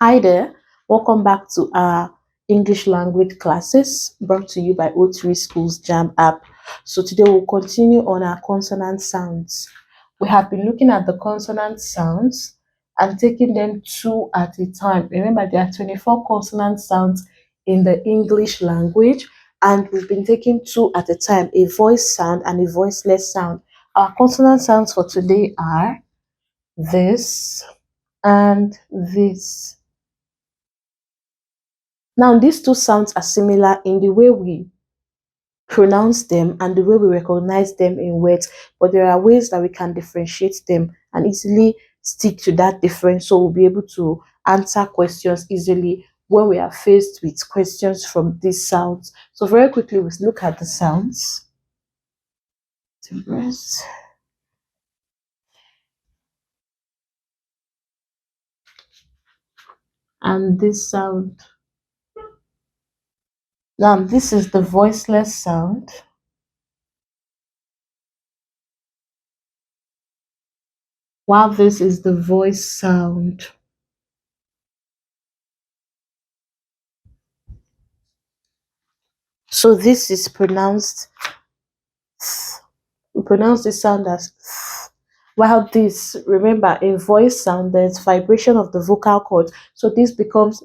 Hi there, welcome back to our English language classes brought to you by O3 Schools JAMB app. So today we'll continue on our consonant sounds. We have been looking at the consonant sounds and taking them two at a time. Remember, there are 24 consonant sounds in the English language, and we've been taking two at a time, a voice sound and a voiceless sound. Our consonant sounds for today are this and this. Now, these two sounds are similar in the way we pronounce them and the way we recognize them in words, but there are ways that we can differentiate them and easily stick to that difference, so we'll be able to answer questions easily when we are faced with questions from these sounds. So very quickly, we look at the sounds. And this sound. Now, this is the voiceless sound. While this is the voice sound. So this is pronounced, we pronounce this sound as while this, remember, in voice sound, there's vibration of the vocal cord. So this becomes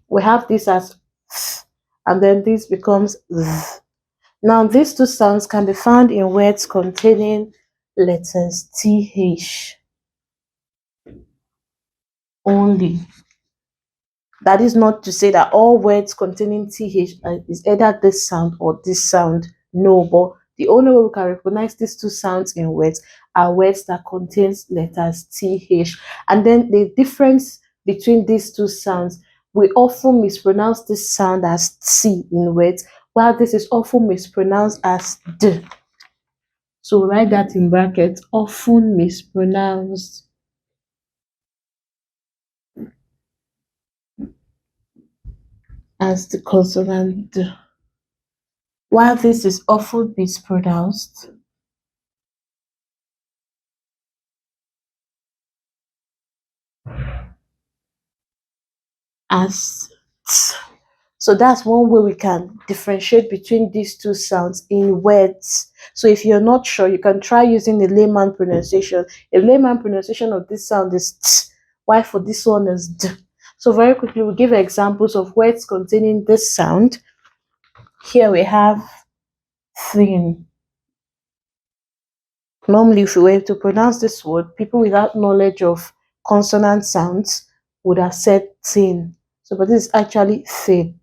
we have this as and then this becomes Now these two sounds can be found in words containing letters TH only. That is not to say that all words containing TH is either this sound or this sound. No, but the only way we can recognize these two sounds in words are words that contains letters TH. And then the difference between these two sounds, we often mispronounce this sound as T in words, while this is often mispronounced as D. So write that in brackets, often mispronounced as the consonant D. While this is often mispronounced as T. So that's one way we can differentiate between these two sounds in words. So if you're not sure, you can try using the layman pronunciation. A layman pronunciation of this sound is T, while for this one is D. So very quickly, we'll give examples of words containing this sound. Here we have thin. Normally, if we were to pronounce this word, people without knowledge of consonant sounds would have said thin. So, but this is actually thin.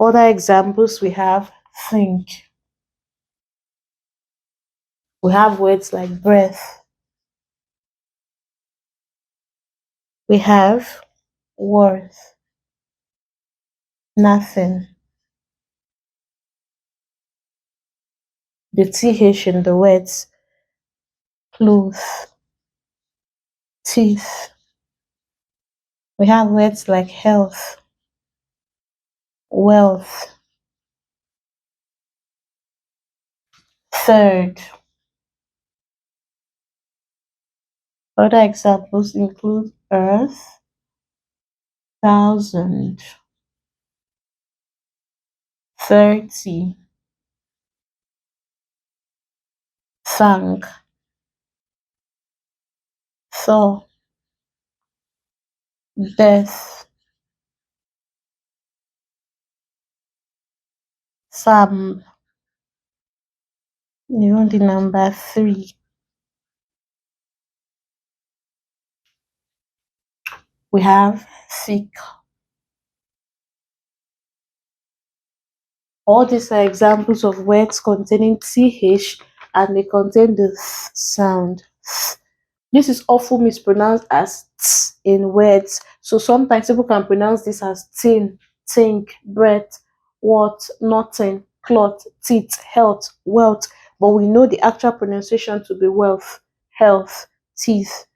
Other examples we have think. We have words like breath. We have worth, nothing. The TH in the words cloth, teeth. We have words like health, wealth, third. Other examples include earth, thousand, 30, thank, thaw, death, thumb, even the number 3. We have thick. All these are examples of words containing TH and they contain the th sound. This is often mispronounced as t in words. So sometimes people can pronounce this as tin, think, breath, what, nothing, cloth, teeth, health, wealth. But we know the actual pronunciation to be wealth, health, teeth.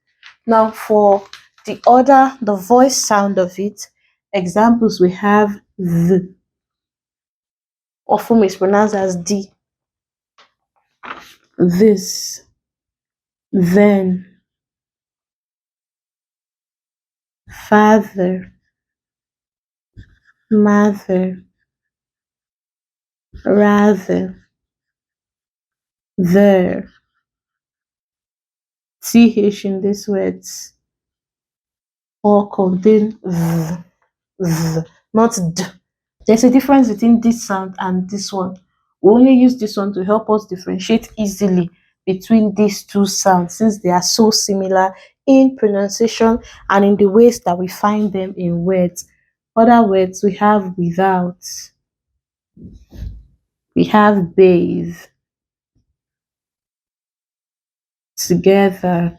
Now for the voice sound of it, examples we have the, often mispronounced as D, this, then, father, mother, rather, there. TH in these words all contain not d. There's a difference between this sound and this one. We only use this one to help us differentiate easily between these two sounds since they are so similar in pronunciation and in the ways that we find them in words. Other words we have without, we have bathe, together,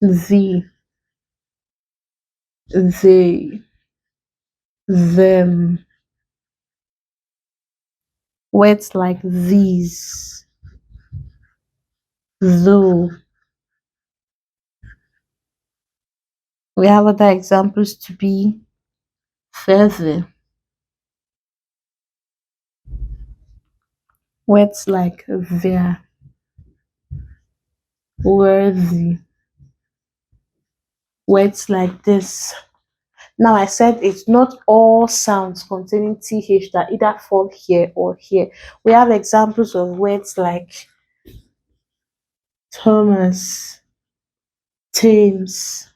the, they, them. Words like these, though. We have other examples to be further. Words like their, worthy. Words like this. Now I said it's not all sounds containing th that either fall here or here. We have examples of words like Thomas, Thames,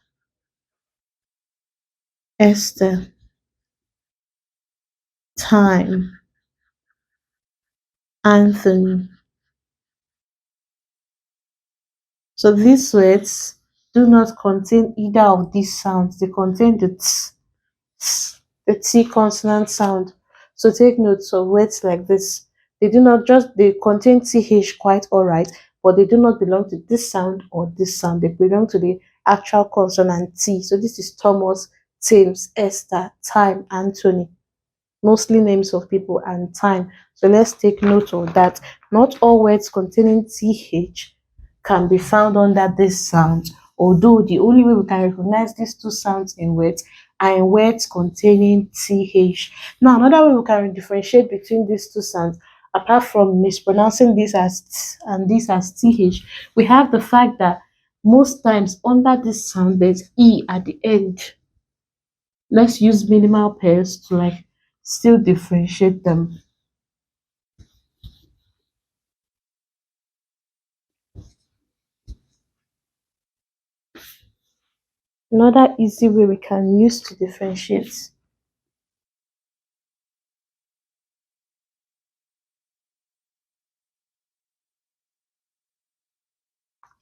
Esther, time, Anthony. So these words do not contain either of these sounds. They contain the T consonant sound. So take notes of words like this. They do not just, they contain TH quite alright, but they do not belong to this sound or this sound. They belong to the actual consonant T. So this is Thomas, Thames, Esther, time, Anthony. Mostly names of people and time. So let's take note of that. Not all words containing TH can be found under this sound, although the only way we can recognize these two sounds in words are in words containing TH. Now, another way we can differentiate between these two sounds, apart from mispronouncing this as T and this as TH, we have the fact that most times under this sound there's E at the end. Let's use minimal pairs to still differentiate them. Another easy way we can use to differentiate.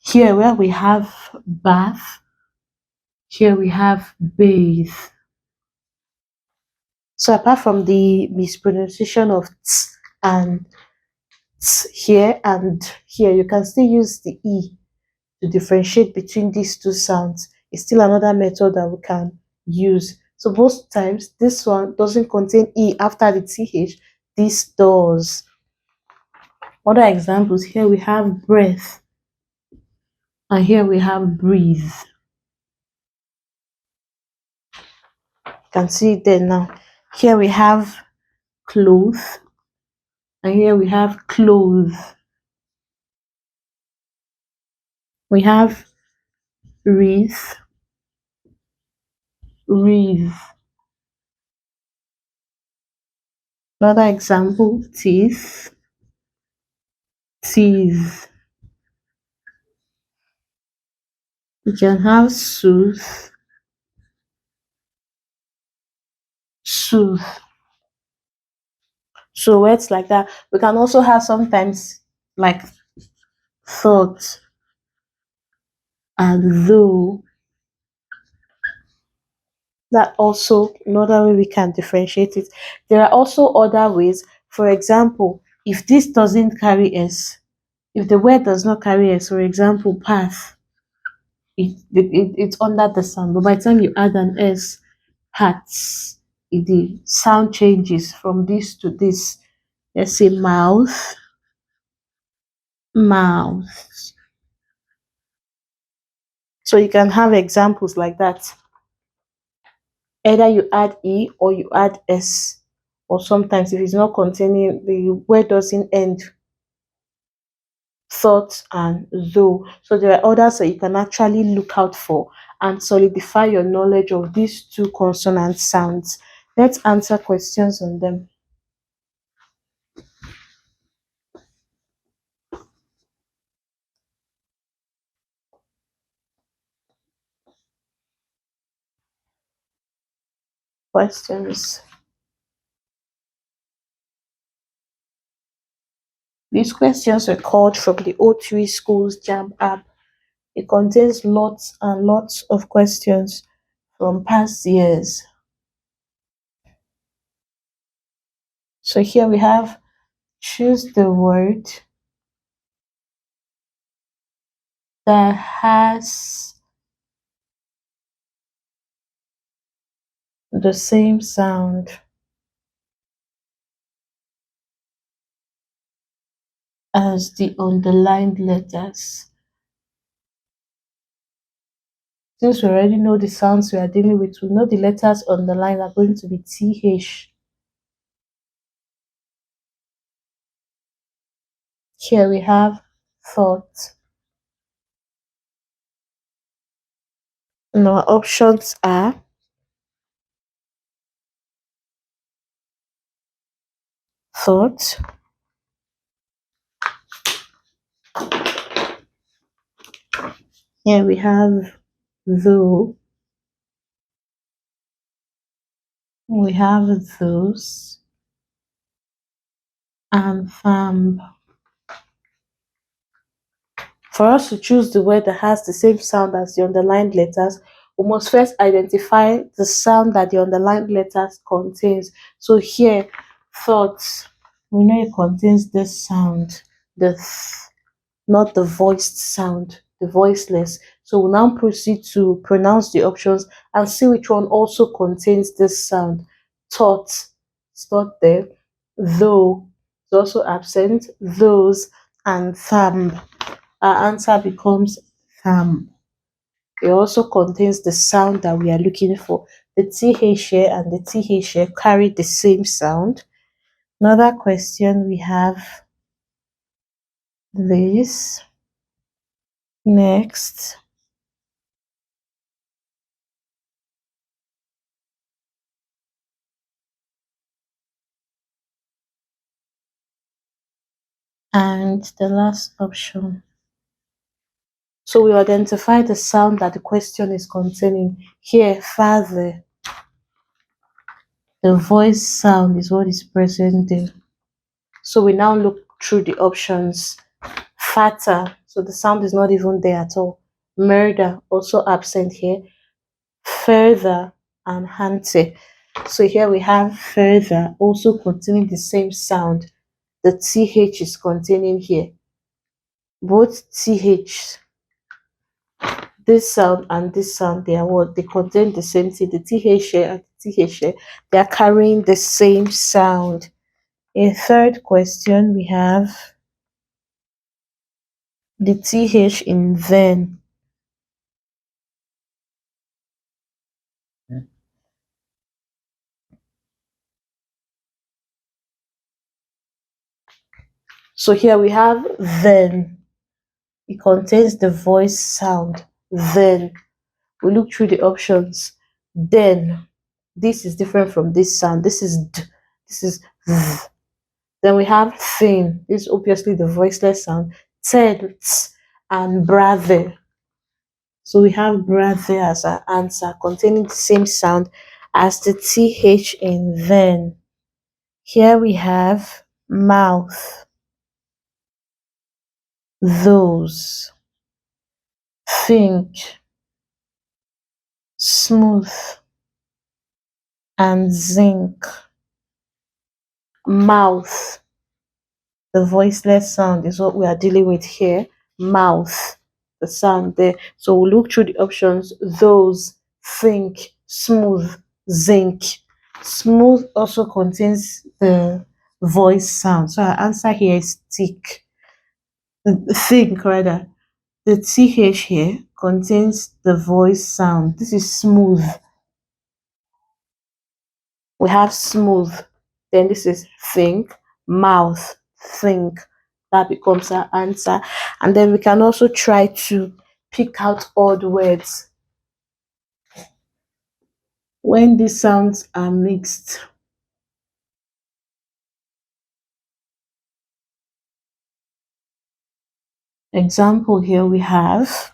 Here where we have bath, here we have bathe. So apart from the mispronunciation of t and here and here, you can still use the E to differentiate between these two sounds. It's still another method that we can use. So most times this one doesn't contain E after the TH, this does. Other examples, here we have breath and here we have breathe. You can see it there now. Here we have clothes and here we have clothes. We have wreath, wreath. Another example, teeth, teeth. We can have soothe, soothe. So words like that. We can also have sometimes like thought and though. That also another way we can differentiate it. There are also other ways. For example, if this doesn't carry S, if the word does not carry S, for example, path, it's under the sound. But by the time you add an S, paths, the sound changes from this to this. Let's say mouth, mouth. So you can have examples like that. Either you add E or you add S, or sometimes if it's not containing, the word doesn't end thought, and though. So there are others that you can actually look out for and solidify your knowledge of these two consonant sounds. Let's answer questions on them. Questions. These questions were called from the O3 Schools JAMB app. It contains lots and lots of questions from past years. So here we have choose the word that has the same sound as the underlined letters. Since we already know the sounds we are dealing with, we know the letters underlined are going to be TH. Here we have thought. And our options are thought, here we have though, we have those, and thumb. For us to choose the word that has the same sound as the underlined letters, we must first identify the sound that the underlined letters contains. So here, thoughts, we know it contains this sound, the not the voiced sound, the voiceless. So we'll now proceed to pronounce the options and see which one also contains this sound. Thought, it's not there. Though, it's also absent. Those, and thumb. Our answer becomes thumb. It also contains the sound that we are looking for. The TH here and the TH here carry the same sound. Another question we have this. Next. And the last option. So we identify the sound that the question is containing. Here, father. The voice sound is what is present there. So we now look through the options. Fatter, so the sound is not even there at all. Murder, also absent here. Further, and hante. So here we have further, also containing the same sound. The TH is containing here. Both TH, this sound and this sound, they are what? They contain the same thing. The TH here and the TH here, they are carrying the same sound. A third question we have the TH in then. So here we have then. It contains the voice sound. Then. We look through the options. Then. This is different from this sound. This is d. This is th. Then we have thin. This is obviously the voiceless sound. Tense and brother. So we have brother as our answer, containing the same sound as the TH in then. Here we have mouth. Those. Think. Smooth. And zinc. Mouth. The voiceless sound is what we are dealing with here. Mouth, the sound there. So we'll look through the options. Those, think, smooth, zinc. Smooth also contains the voice sound. So our answer here is thick. Think rather. The TH here contains the voice sound. This is smooth. We have smooth. Then this is think, mouth, think. That becomes our answer. And then we can also try to pick out odd words when these sounds are mixed. Example here we have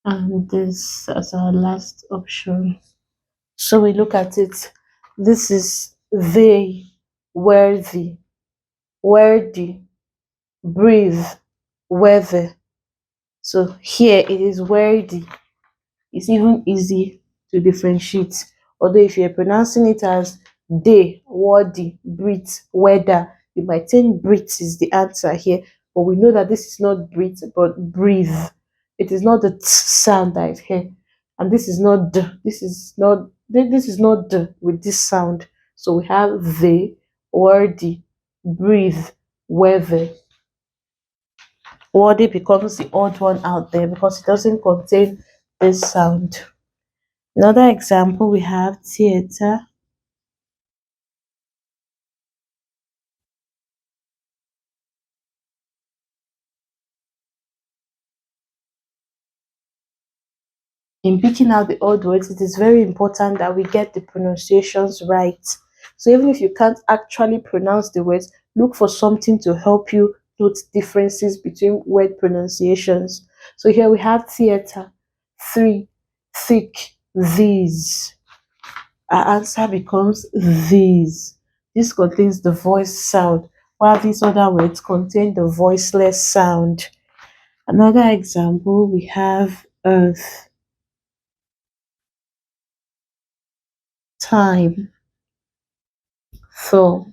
and this as our last option. So we look at it. This is they, worthy, worthy, breathe, weather. So here it is worthy. It's even easy to differentiate. Although if you're pronouncing it as day, worthy, breathe, weather, you might think breathe is the answer here, but we know that this is not breathe but breathe. It is not the t sound that is here, and this is not d. This is not d with this sound. So we have they, worthy, breathe, weather. Worthy becomes the odd one out there because it doesn't contain this sound. Another example we have theater, in picking out the odd words, it is very important that we get the pronunciations right. So even if you can't actually pronounce the words, look for something to help you note differences between word pronunciations. So here we have theater, three, thick, these. Our answer becomes these. This contains the voice sound, while these other words contain the voiceless sound. Another example, we have earth, time, so,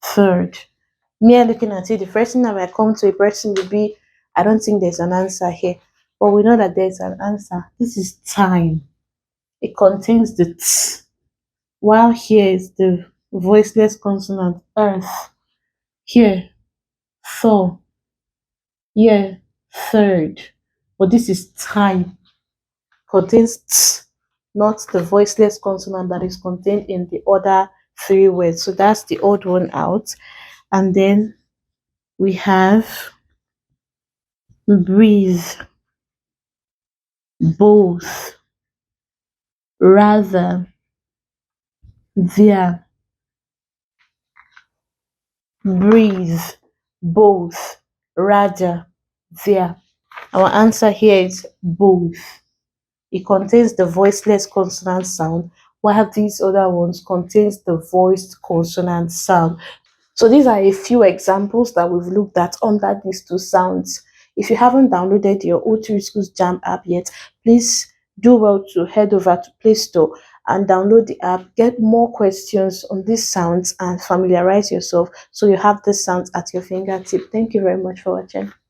third. Me looking at it, the first thing that might come to a person would be, I don't think there's an answer here. But we know that there's an answer. This is time. It contains the t, while here is the voiceless consonant earth. Here, so, here, third. But this is time. Contains t, not the voiceless consonant that is contained in the other three words. So that's the odd one out. And then we have breathe, both, rather, there, breathe, both, rather, there. Our answer here is both. It contains the voiceless consonant sound, while these other ones contains the voiced consonant sound. So these are a few examples that we've looked at under these two sounds. If you haven't downloaded your O3 Schools JAMB app yet, please do well to head over to Play Store and download the app. Get more questions on these sounds and familiarize yourself so you have the sounds at your fingertip. Thank you very much for watching.